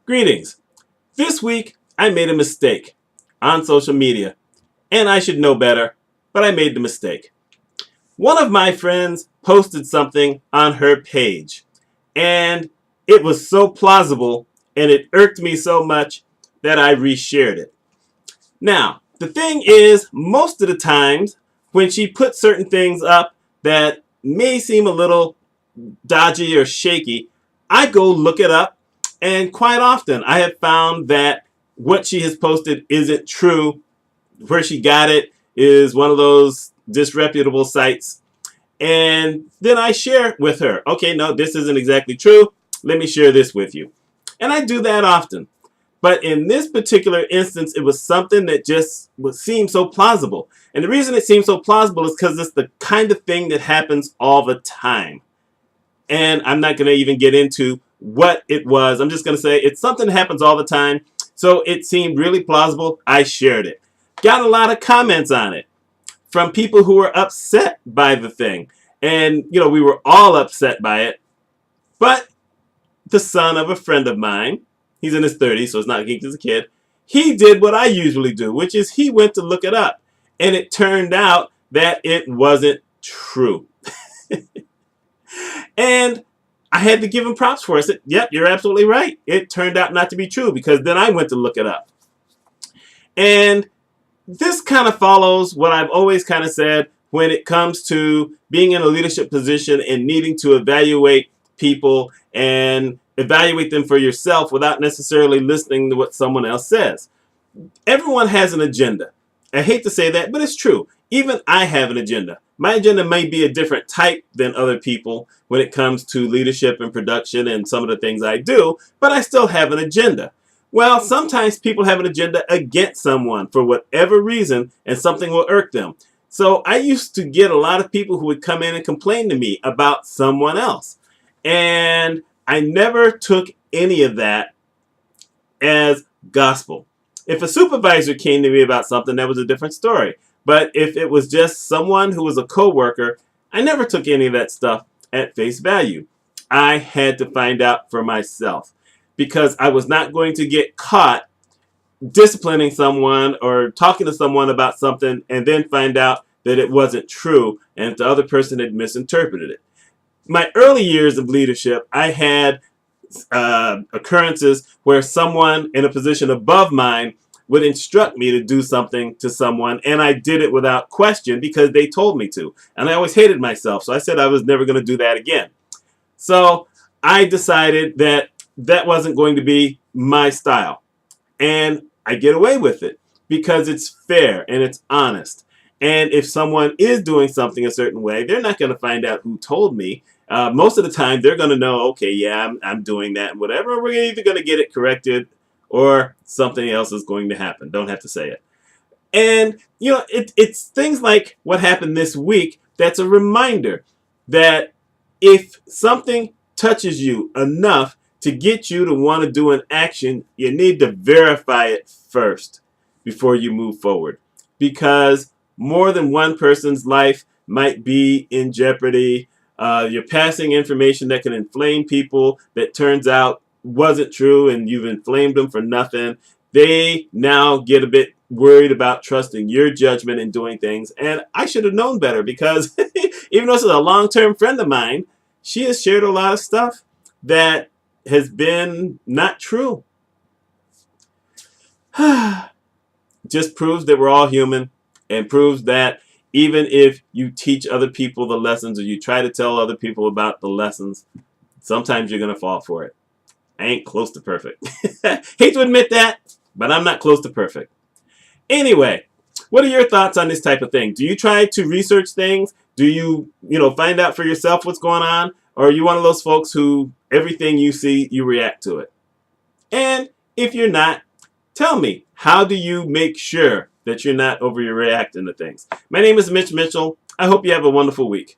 Greetings. This week I made a mistake on social media, and I should know better, but I made the mistake. One of my friends posted something on her page, and it was so plausible and it irked me so much that I reshared it. Now, the thing is, most of the times when she puts certain things up that may seem a little dodgy or shaky, I go look it up, and quite often I have found that what she has posted isn't true. Where she got it is one of those disreputable sites, and then I share with her, okay, no, this isn't exactly true. Let me share this with you. And I do that often. But in this particular instance, it was something that just seemed so plausible. And the reason it seems so plausible is because it's the kind of thing that happens all the time. And I'm not going to even get into what it was. I'm just going to say it's something that happens all the time. So it seemed really plausible. I shared it. Got a lot of comments on it from people who were upset by the thing. And, we were all upset by it. But the son of a friend of mine, he's in his 30s, so it's not like he's a kid, he did what I usually do, which is he went to look it up. And it turned out that it wasn't true. And I had to give him props for it. I said, yep, you're absolutely right. It turned out not to be true, because then I went to look it up. And this kind of follows what I've always kind of said when it comes to being in a leadership position and needing to evaluate people and evaluate them for yourself without necessarily listening to what someone else says. Everyone has an agenda. I hate to say that, but it's true. Even I have an agenda. My agenda may be a different type than other people when it comes to leadership and production and some of the things I do, but I still have an agenda. Well, sometimes people have an agenda against someone for whatever reason, and something will irk them. So I used to get a lot of people who would come in and complain to me about someone else. And I never took any of that as gospel. If a supervisor came to me about something, that was a different story. But if it was just someone who was a coworker, I never took any of that stuff at face value. I had to find out for myself, because I was not going to get caught disciplining someone or talking to someone about something and then find out that it wasn't true and the other person had misinterpreted it. My early years of leadership, I had occurrences where someone in a position above mine would instruct me to do something to someone, and I did it without question because they told me to. And I always hated myself, so I said I was never going to do that again. So I decided that that wasn't going to be my style. And I get away with it because it's fair and it's honest. And if someone is doing something a certain way, they're not going to find out who told me. Most of the time, they're going to know, okay, yeah, I'm doing that and whatever. We're either going to get it corrected or something else is going to happen. Don't have to say it. And, it's things like what happened this week that's a reminder that if something touches you enough to get you to want to do an action, you need to verify it first before you move forward. Because more than one person's life might be in jeopardy. You're passing information that can inflame people that turns out wasn't true, and you've inflamed them for nothing. They now get a bit worried about trusting your judgment in doing things. And I should have known better, because even though this is a long-term friend of mine, she has shared a lot of stuff that has been not true. Just proves that we're all human, and proves that even if you teach other people the lessons or you try to tell other people about the lessons, sometimes you're going to fall for it. I ain't close to perfect. Hate to admit that, but I'm not close to perfect. Anyway, what are your thoughts on this type of thing? Do you try to research things? Do you, find out for yourself what's going on? Or are you one of those folks who everything you see, you react to it? And if you're not, tell me, how do you make sure that you're not overreacting to things? My name is Mitch Mitchell. I hope you have a wonderful week.